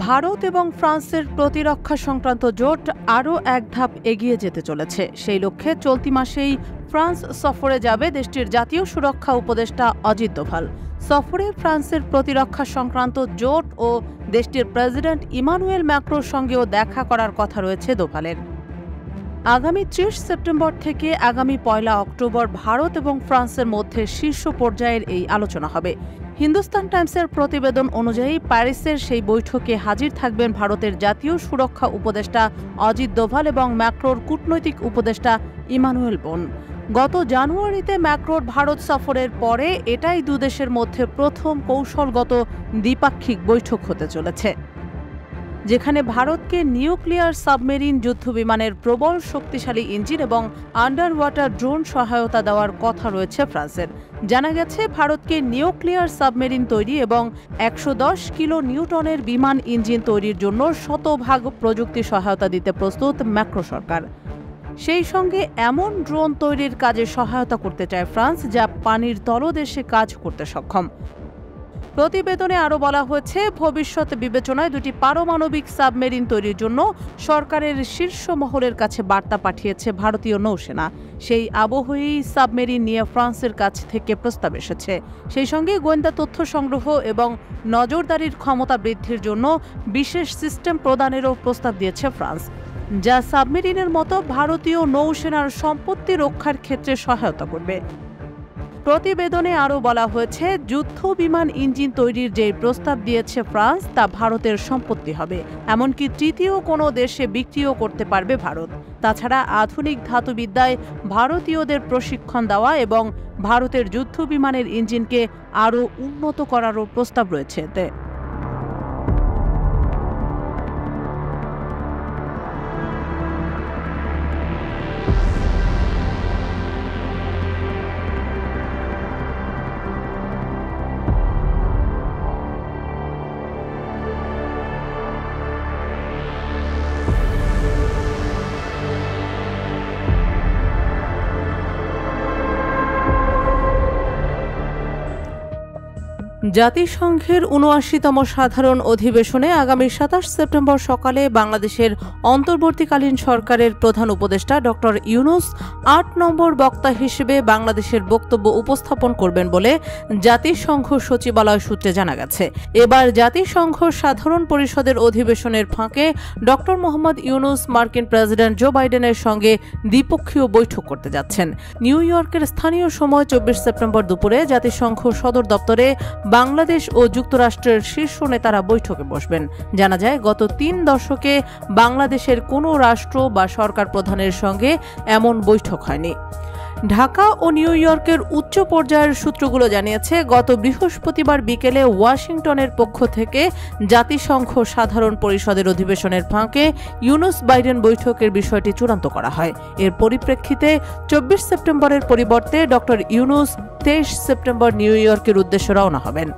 ভারত এবং ফ্রান্সের প্রতিরক্ষা সংক্রান্ত জোট আরও এক ধাপ এগিয়ে যেতে চলেছে। সেই লক্ষ্যে চলতি মাসেই ফ্রান্স সফরে যাবে দেশটির জাতীয় সুরক্ষা উপদেষ্টা অজিত দোভাল। সফরে ফ্রান্সের প্রতিরক্ষা সংক্রান্ত জোট ও দেশটির প্রেসিডেন্ট ইমানুয়েল ম্যাক্রোর সঙ্গেও দেখা করার কথা রয়েছে দোভালের। আগামী ৩০ সেপ্টেম্বর থেকে আগামী ১ অক্টোবর ভারত এবং ফ্রান্সের মধ্যে শীর্ষ পর্যায়ের এই আলোচনা হবে। হিন্দুস্তান টাইমসের প্রতিবেদন অনুযায়ী প্যারিসের সেই বৈঠকে হাজির থাকবেন ভারতের জাতীয় সুরক্ষা উপদেষ্টা অজিত দোভাল এবং ম্যাক্রোর কূটনৈতিক উপদেষ্টা ইমানুয়েল বোন। গত জানুয়ারিতে ম্যাক্রোর ভারত সফরের পরে এটাই দুদেশের মধ্যে প্রথম কৌশলগত দ্বিপাক্ষিক বৈঠক হতে চলেছে, যেখানে ভারতকে নিউক্লিয়ার সাবমেরিন যুদ্ধবিমানের প্রবল শক্তিশালী ইঞ্জিন এবং আন্ডার ওয়াটার ড্রোন সহায়তা দেওয়ার কথা রয়েছে ফ্রান্সের। জানা গেছে, ভারতকে নিউক্লিয়ার সাবমেরিন তৈরি এবং ১১০ কিলো নিউটনের বিমান ইঞ্জিন তৈরির জন্য শতভাগ প্রযুক্তি সহায়তা দিতে প্রস্তুত ম্যাক্রো সরকার। সেই সঙ্গে এমন ড্রোন তৈরির কাজে সহায়তা করতে চায় ফ্রান্স, যা পানির তলদেশে কাজ করতে সক্ষম। প্রতিবেদনে আরও বলা হয়েছে, ভবিষ্যৎ বিবেচনায় দুটি পারমাণবিক সাবমেরিন তৈরির জন্য সরকারের শীর্ষ মহলের কাছে বার্তা পাঠিয়েছে ভারতীয় নৌসেনা। সেই আবহেই সাবমেরিন নিয়ে ফ্রান্সের কাছ থেকে প্রস্তাব এসেছে। সেই সঙ্গে গোয়েন্দা তথ্য সংগ্রহ এবং নজরদারির ক্ষমতা বৃদ্ধির জন্য বিশেষ সিস্টেম প্রদানেরও প্রস্তাব দিয়েছে ফ্রান্স, যা সাবমেরিনের মতো ভারতীয় নৌসেনার সম্পত্তি রক্ষার ক্ষেত্রে সহায়তা করবে। প্রতিবেদনে আরও বলা হয়েছে, যুদ্ধ বিমান ইঞ্জিন তৈরির যে প্রস্তাব দিয়েছে ফ্রান্স, তা ভারতের সম্পত্তি হবে, এমনকি তৃতীয় কোনো দেশে বিক্রিও করতে পারবে ভারত। তাছাড়া আধুনিক ধাতুবিদ্যায় ভারতীয়দের প্রশিক্ষণ দেওয়া এবং ভারতের যুদ্ধ বিমানের ইঞ্জিনকে আরও উন্নত করারও প্রস্তাব রয়েছে এতে। জাতিসংঘের ৭৯তম সাধারণ অধিবেশনে আগামী ২৭ সেপ্টেম্বর সকালে বাংলাদেশের অন্তর্বর্তীকালীন সরকারের প্রধান উপদেষ্টা ড ইউনূস ৮ নম্বর বক্তা হিসেবে বাংলাদেশের বক্তব্য উপস্থাপন করবেন বলে জাতিসংঘ সচিবালয় সূত্রে জানা গেছে। এবার জাতিসংঘ সাধারণ পরিষদের অধিবেশনের ফাঁকে ড মোহাম্মদ ইউনূস মার্কিন প্রেসিডেন্ট জো বাইডেনের সঙ্গে দ্বিপক্ষীয় বৈঠক করতে যাচ্ছেন। নিউ ইয়র্কের স্থানীয় সময় ২৪ সেপ্টেম্বর দুপুরে জাতিসংঘ সদর দপ্তরে বাংলাদেশ ও যুক্তরাষ্ট্রের শীর্ষ নেতারা বৈঠকে বসবেন। জানা যায়, গত ৩ দশকে বাংলাদেশের কোনো রাষ্ট্র বা সরকার প্রধানের সঙ্গে এমন বৈঠক হয়নি। ঢাকা ও নিউ ইয়র্কের উচ্চ পর্যায়ের সূত্রগুলো জানিয়েছে, গত বৃহস্পতিবার বিকেলে ওয়াশিংটনের পক্ষ থেকে জাতিসংঘ সাধারণ পরিষদের অধিবেশনের ফাঁকে ইউনূস বাইডেন বৈঠকের বিষয়টি চূড়ান্ত করা হয়। এর পরিপ্রেক্ষিতে ২৪ সেপ্টেম্বরের পরিবর্তে ড ইউনূস ২৩ সেপ্টেম্বর নিউ ইয়র্কের উদ্দেশ্যে রওনা হবেন।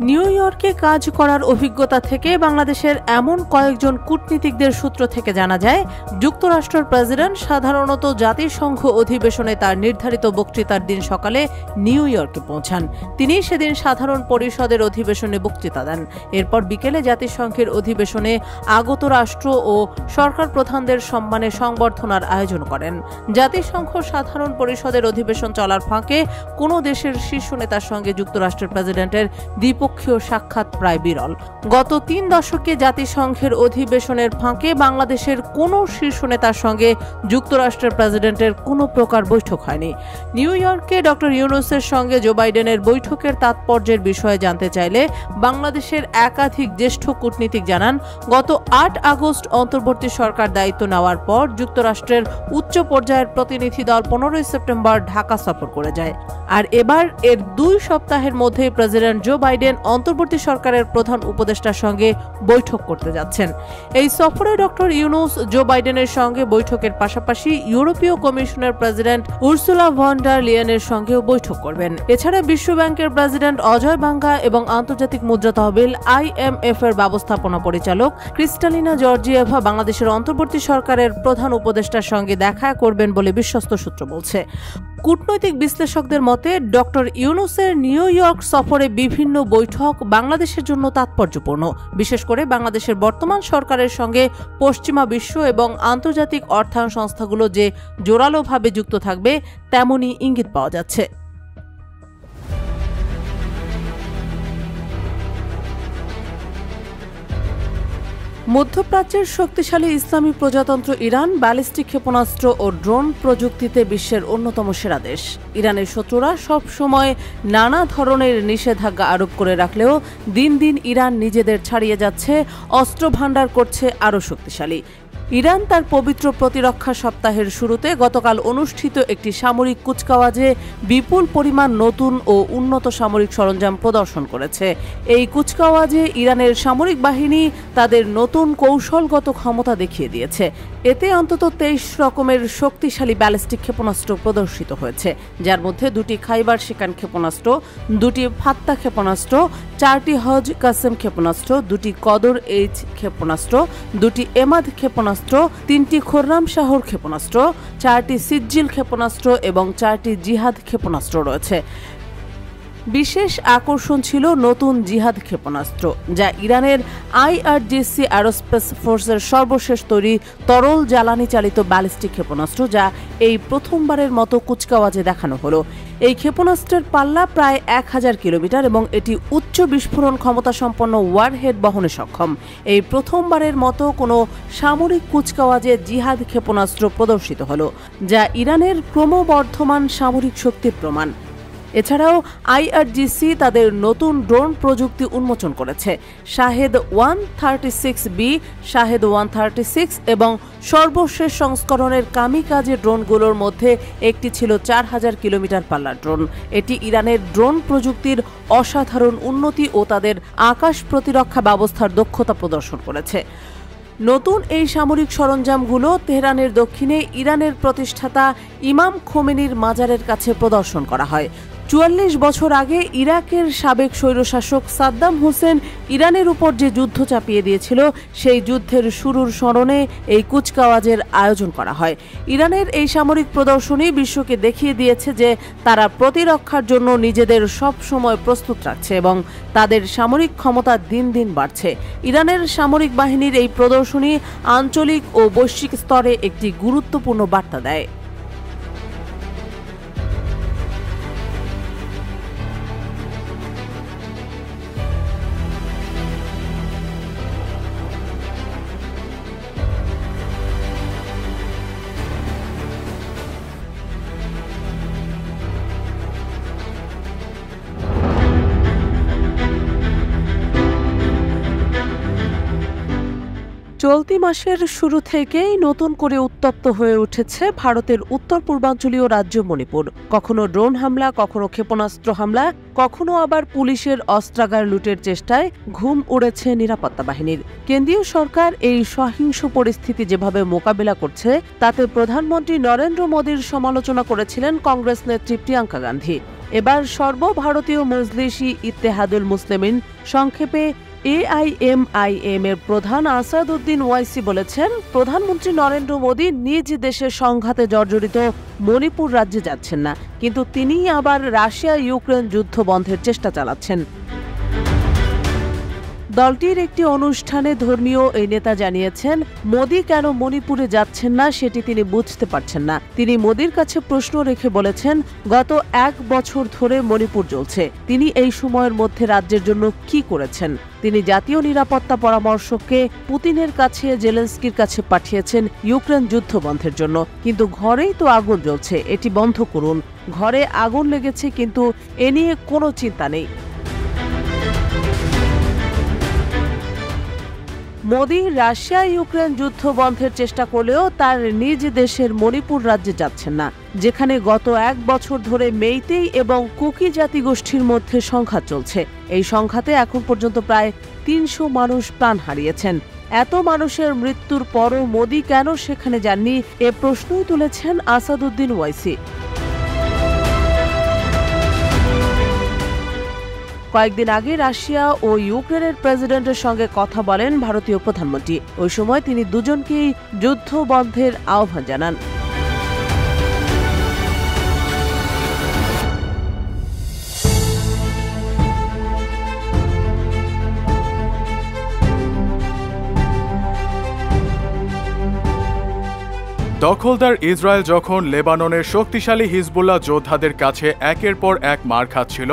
নিউ ইয়র্কে কাজ করার অভিজ্ঞতা থেকে বাংলাদেশের এমন কয়েকজন কূটনীতিকদের সূত্র থেকে জানা যায়, যুক্তরাষ্ট্রের প্রেসিডেন্ট সাধারণত জাতিসংঘ অধিবেশনে তার নির্ধারিত বক্তৃতার দিন সকালে নিউ ইয়র্কে পৌঁছান। তিনি সেদিন সাধারণ পরিষদের অধিবেশনে বক্তৃতা দেন। এরপর বিকেলে জাতিসংঘের অধিবেশনে আগত রাষ্ট্র ও সরকার প্রধানদের সম্মানে সংবর্ধনার আয়োজন করেন। জাতিসংঘ সাধারণ পরিষদের অধিবেশন চলার ফাঁকে কোনো দেশের শীর্ষ নেতার সঙ্গে যুক্তরাষ্ট্রের প্রেসিডেন্টের দ্বিপক্ষীয় সাক্ষাৎ প্রায় বিরল। গত ৩ দশকে জাতিসংঘের অধিবেশনের ফাঁকে বাংলাদেশের কোনো শীর্ষ নেতার সঙ্গে যুক্তরাষ্ট্রের প্রেসিডেন্টের কোনো প্রকার বৈঠক হয়নি। নিউ ইয়র্কে ড ইউনূসের সঙ্গে জো বাইডেনের বৈঠকের তাৎপর্যের বিষয়ে জানতে চাইলে বাংলাদেশের একাধিক জ্যেষ্ঠ কূটনীতিক জানান, গত ৮ আগস্ট অন্তর্বর্তী সরকার দায়িত্ব নেওয়ার পর যুক্তরাষ্ট্রের উচ্চ পর্যায়ের প্রতিনিধি দল ১৫ সেপ্টেম্বর ঢাকা সফর করে যায়। আর এবার এর ২ সপ্তাহের মধ্যে প্রেসিডেন্ট জো বাইডেন অন্তর্বর্তী সরকারের প্রধান উপদেষ্টার সঙ্গে বৈঠক করতে যাচ্ছেন। এই সফরে ড ইউনূস জো বাইডেনের সঙ্গে বৈঠকের পাশাপাশি ইউরোপীয় কমিশনের প্রেসিডেন্ট উর্সুলা ভন ডার লিয়েনের সঙ্গেও বৈঠক করবেন। এছাড়া বিশ্বব্যাংকের প্রেসিডেন্ট অজয় বাঙ্গা এবং আন্তর্জাতিক মুদ্রা তহবিল IMF এর ব্যবস্থাপনা পরিচালক ক্রিস্টালিনা জর্জিয়েভা বাংলাদেশের অন্তর্বর্তী সরকারের প্রধান উপদেষ্টার সঙ্গে দেখা করবেন বলে বিশ্বস্ত সূত্র বলছে। কূটনৈতিক বিশ্লেষকদের মতে ডক্টর ইউনূসের নিউ ইয়র্ক সফরে বিভিন্ন বৈঠক বাংলাদেশের জন্য তাৎপর্যপূর্ণ, বিশেষ করে বাংলাদেশের বর্তমান সরকারের সঙ্গে পশ্চিমা বিশ্ব এবং আন্তর্জাতিক অর্থায়ন সংস্থাগুলো যে জোরালোভাবে যুক্ত থাকবে তেমনই ইঙ্গিত পাওয়া যাচ্ছে। মধ্যপ্রাচ্যের শক্তিশালী ইসলামী প্রজাতন্ত্র ইরান ব্যালিস্টিক ক্ষেপণাস্ত্র ও ড্রোন প্রযুক্তিতে বিশ্বের অন্যতম সেরা দেশ। ইরানের শত্রুরা সব সময় নানা ধরনের নিষেধাজ্ঞা আরোপ করে রাখলেও দিন দিন ইরান নিজেদের ছাড়িয়ে যাচ্ছে, অস্ত্র ভাণ্ডার করছে আরও শক্তিশালী। ইরান তার পবিত্র প্রতিরক্ষা সপ্তাহের শুরুতে গতকাল অনুষ্ঠিত একটি সামরিক কুচকাওয়াজে বিপুল পরিমাণ নতুন ও উন্নত সামরিক সরঞ্জাম প্রদর্শন করেছে। এই কুচকাওয়াজে ইরানের সামরিক বাহিনী তাদের নতুন কৌশলগত ক্ষমতা দেখিয়ে দিয়েছে। এতে অন্তত 23 রকমের শক্তিশালী ব্যালিস্টিক ক্ষেপণাস্ত্র প্রদর্শিত হয়েছে, যার মধ্যে 2টি খাইবার শিকান ক্ষেপণাস্ত্র, 2টি ফাত্তা ক্ষেপণাস্ত্র, 4টি হজ কাসেম ক্ষেপণাস্ত্র, 2টি কদর এইচ ক্ষেপণাস্ত্র, 2টি এমাদ ক্ষেপণাস্ত্র, 3টি খোররাম শাহর ক্ষেপণাস্ত্র, 4টি সিজ্জিল ক্ষেপণাস্ত্র এবং 4টি জিহাদ ক্ষেপণাস্ত্র রয়েছে। বিশেষ আকর্ষণ ছিল নতুন জিহাদ ক্ষেপণাস্ত্র, যা ইরানের IRGC অ্যারোস্পেস ফোর্সের সর্বশেষ তৈরি তরল জ্বালানি চালিত ব্যালিস্টিক ক্ষেপণাস্ত্র, যা এই প্রথমবারের মতো কুচকাওয়াজে দেখানো হলো। এই ক্ষেপণাস্ত্রের পাল্লা প্রায় 1000 কিলোমিটার এবং এটি উচ্চ বিস্ফোরণ ক্ষমতা সম্পন্ন ওয়ারহেড বহনে সক্ষম। এই প্রথমবারের মতো কোনো সামরিক কুচকাওয়াজে জিহাদ ক্ষেপণাস্ত্র প্রদর্শিত হলো, যা ইরানের ক্রমবর্ধমান সামরিক শক্তির প্রমাণ। এছাড়াও IRGC তাদের নতুন ড্রোন প্রযুক্তি উন্মোচন করেছে। শাহেদ 136B, শাহেদ 136 এবং সর্বশেষ সংস্করণের কামিকাজে ড্রোনগুলোর মধ্যে একটি ছিল 4000 কিলোমিটার পাল্লার ড্রোন। এটি ইরানের ড্রোন প্রযুক্তির অসাধারণ উন্নতি ও তাদের আকাশ প্রতিরক্ষা ব্যবস্থার দক্ষতা প্রদর্শন করেছে। নতুন এই সামরিক সরঞ্জামগুলো তেহরানের দক্ষিণে ইরানের প্রতিষ্ঠাতা ইমাম খোমেনির মাজারের কাছে প্রদর্শন করা হয়। 44 বছর আগে ইরাকের সাবেক স্বৈরশাসক সাদ্দাম হোসেন ইরানের উপর যে যুদ্ধ চাপিয়ে দিয়েছিল, সেই যুদ্ধের শুরুর স্মরণে এই কুচকাওয়াজের আয়োজন করা হয়। ইরানের এই সামরিক প্রদর্শনী বিশ্বকে দেখিয়ে দিয়েছে যে তারা প্রতিরক্ষার জন্য নিজেদের সব সময় প্রস্তুত রাখছে এবং তাদের সামরিক ক্ষমতা দিন দিন বাড়ছে। ইরানের সামরিক বাহিনীর এই প্রদর্শনী আঞ্চলিক ও বৈশ্বিক স্তরে একটি গুরুত্বপূর্ণ বার্তা দেয়। চলতি মাসের শুরু থেকেই নতুন করে উত্তপ্ত হয়ে উঠেছে ভারতের উত্তর পূর্বাঞ্চলীয় রাজ্য মণিপুর। কখনো ড্রোন হামলা, কখনো ক্ষেপণাস্ত্র হামলা, কখনো আবার পুলিশের অস্ত্রাগার লুটের চেষ্টায় ঘুম উড়েছে নিরাপত্তা বাহিনীর। কেন্দ্রীয় সরকার এই সহিংস পরিস্থিতি যেভাবে মোকাবিলা করছে, তাতে প্রধানমন্ত্রী নরেন্দ্র মোদীর সমালোচনা করেছিলেন কংগ্রেস নেত্রী প্রিয়াঙ্কা গান্ধী। এবার সর্বভারতীয় মজলিসি ইত্তেহাদুল মুসলিমিন, সংক্ষেপে AIMIM এর প্রধান আসাদউদ্দিন ওয়াইসি বলেছেন, প্রধানমন্ত্রী নরেন্দ্র মোদী নিজ দেশের সংঘাতে জর্জরিত মণিপুর রাজ্যে যাচ্ছেন না, কিন্তু তিনিই আবার রাশিয়া ইউক্রেন যুদ্ধ বন্ধের চেষ্টা চালাচ্ছেন। দলটির একটি অনুষ্ঠানে ধর্মীয় এই নেতা জানিয়েছেন, মোদী কেন মণিপুরে যাচ্ছেন না সেটি তিনি বুঝতে পারছেন না। তিনি মোদীর কাছে প্রশ্ন রেখে বলেছেন, গত 1 বছর ধরে মণিপুর চলছে, তিনি এই সময়ের মধ্যে রাজ্যের জন্য কি করেছেন? তিনি জাতীয় নিরাপত্তা পরামর্শককে পুতিনের কাছে, জেলেনস্কির কাছে পাঠিয়েছেন ইউক্রেন যুদ্ধ বন্ধের জন্য, কিন্তু ঘরেই তো আগুন জ্বলছে, এটি বন্ধ করুন। ঘরে আগুন লেগেছে, কিন্তু এ নিয়ে কোনো চিন্তা নেই। মোদী রাশিয়া ইউক্রেন যুদ্ধ বন্ধের চেষ্টা করলেও তার নিজ দেশের মণিপুর রাজ্যে যাচ্ছেন না, যেখানে গত 1 বছর ধরে মেইতেই এবং কুকি জাতিগোষ্ঠীর মধ্যে সংঘাত চলছে। এই সংঘাতে এখন পর্যন্ত প্রায় 300 মানুষ প্রাণ হারিয়েছেন। এত মানুষের মৃত্যুর পরও মোদী কেন সেখানে যাননি, এ প্রশ্নই তুলেছেন আসাদউদ্দিন ওয়াইসি। কয়েকদিন আগে রাশিয়া ও ইউক্রেনের প্রেসিডেন্টের সঙ্গে কথা বলেন ভারতীয় প্রধানমন্ত্রী। ওই সময় তিনি দুজনকেই যুদ্ধ বন্ধের আহ্বান জানান। দখলদার ইসরায়েল যখন লেবাননের শক্তিশালী হিজবুল্লাহ যোদ্ধাদের কাছে একের পর এক মার খাচ্ছিল,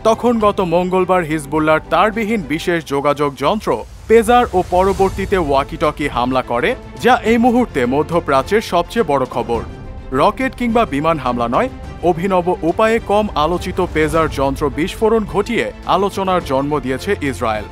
তখন গত মঙ্গলবার হিজবুল্লাহর তারবিহীন বিশেষ যোগাযোগ যন্ত্র পেজার ও পরবর্তীতে ওয়াকিটকি হামলা করে, যা এই মুহূর্তে মধ্যপ্রাচ্যের সবচেয়ে বড় খবর। রকেট কিংবা বিমান হামলা নয়, অভিনব উপায়ে কম আলোচিত পেজার যন্ত্র বিস্ফোরণ ঘটিয়ে আলোচনার জন্ম দিয়েছে ইসরায়েল।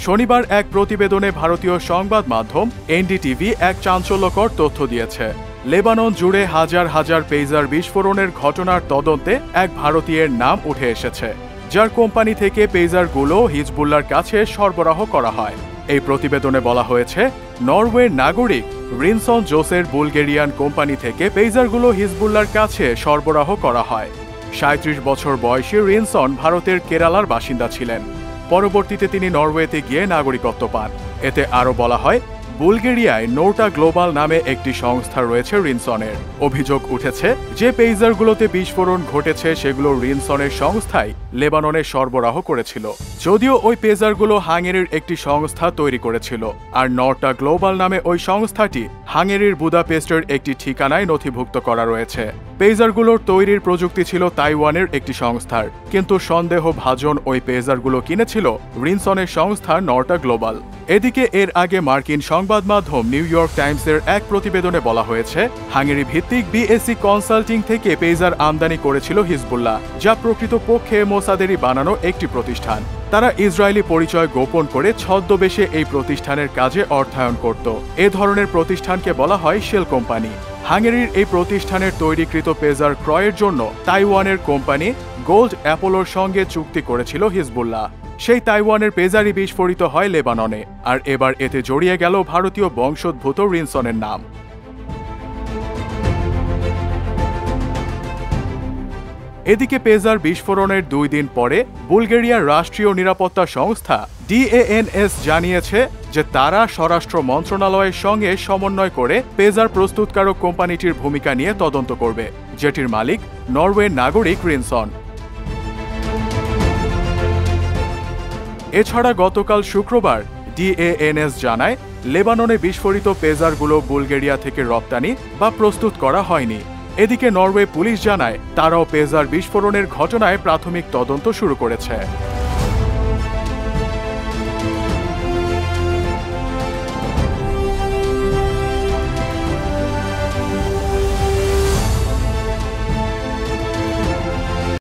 শনিবার এক প্রতিবেদনে ভারতীয় সংবাদ মাধ্যম এনডিটিভি এক চাঞ্চল্যকর তথ্য দিয়েছে। লেবানন জুড়ে হাজার হাজার পেজার বিস্ফোরণের ঘটনার তদন্তে এক ভারতীয়ের নাম উঠে এসেছে, যার কোম্পানি থেকে পেজারগুলো হিজবুল্লাহর কাছে সরবরাহ করা হয়। এই প্রতিবেদনে বলা হয়েছে, নরওয়ের নাগরিক রিনসন জোসের বুলগেরিয়ান কোম্পানি থেকে পেজারগুলো হিজবুল্লাহর কাছে সরবরাহ করা হয়। ৩৭ বছর বয়সী রিনসন ভারতের কেরালার বাসিন্দা ছিলেন। পরবর্তীতে তিনি নরওয়েতে গিয়ে নাগরিকত্ব পান। এতে আরও বলা হয়, বুলগেরিয়ায় নোটা গ্লোবাল নামে একটি সংস্থা রয়েছে রিনসনের। অভিযোগ উঠেছে যে পেজারগুলোতে বিস্ফোরণ ঘটেছে সেগুলো রিনসনের সংস্থাই লেবাননে সরবরাহ করেছিল। যদিও ওই পেজারগুলো হাঙ্গেরির একটি সংস্থা তৈরি করেছিল, আর নোটা গ্লোবাল নামে ওই সংস্থাটি হাঙ্গেরির বুদাপেস্টের একটি ঠিকানায় নথিভুক্ত করা রয়েছে। পেজারগুলোর তৈরির প্রযুক্তি ছিল তাইওয়ানের একটি সংস্থার, কিন্তু সন্দেহভাজন ওই পেজারগুলো কিনেছিল রিনসনের সংস্থা নোটা গ্লোবাল। এদিকে এর আগে মার্কিন সংবাদ মাধ্যম নিউ ইয়র্ক টাইমসের এক প্রতিবেদনে বলা হয়েছে, হাঙ্গেরি ভিত্তিক বিএসসি কনসাল্টিং থেকে পেজার আমদানি করেছিল হিজবুল্লাহ, যা প্রকৃতপক্ষে মোসাদেরই বানানো একটি প্রতিষ্ঠান। তারা ইসরায়েলি পরিচয় গোপন করে ছদ্মবেশে এই প্রতিষ্ঠানের কাজে অর্থায়ন করত। এ ধরনের প্রতিষ্ঠানকে বলা হয় শেল কোম্পানি। হাঙ্গেরির এই প্রতিষ্ঠানের তৈরিকৃত পেজার ক্রয়ের জন্য তাইওয়ানের কোম্পানি গোল্ড অ্যাপোলোর সঙ্গে চুক্তি করেছিল হিজবুল্লাহ। সেই তাইওয়ানের পেজারই বিস্ফোরিত হয় লেবাননে, আর এবার এতে জড়িয়ে গেল ভারতীয় বংশোদ্ভূত রিনসনের নাম। এদিকে পেজার বিস্ফোরণের 2 দিন পরে বুলগেরিয়ার রাষ্ট্রীয় নিরাপত্তা সংস্থা ডিএএনএস জানিয়েছে যে তারা স্বরাষ্ট্র মন্ত্রণালয়ের সঙ্গে সমন্বয় করে পেজার প্রস্তুতকারক কোম্পানিটির ভূমিকা নিয়ে তদন্ত করবে, যেটির মালিক নরওয়ের নাগরিক রিনসন। এছাড়া গতকাল শুক্রবার ডিএএনএস জানায়, লেবাননে বিস্ফোরিত পেজারগুলো বুলগেরিয়া থেকে রপ্তানি বা প্রস্তুত করা হয়নি। এদিকে নরওয়ে পুলিশ জানায়, তারাও পেজার বিস্ফোরণের ঘটনায় প্রাথমিক তদন্ত শুরু করেছে।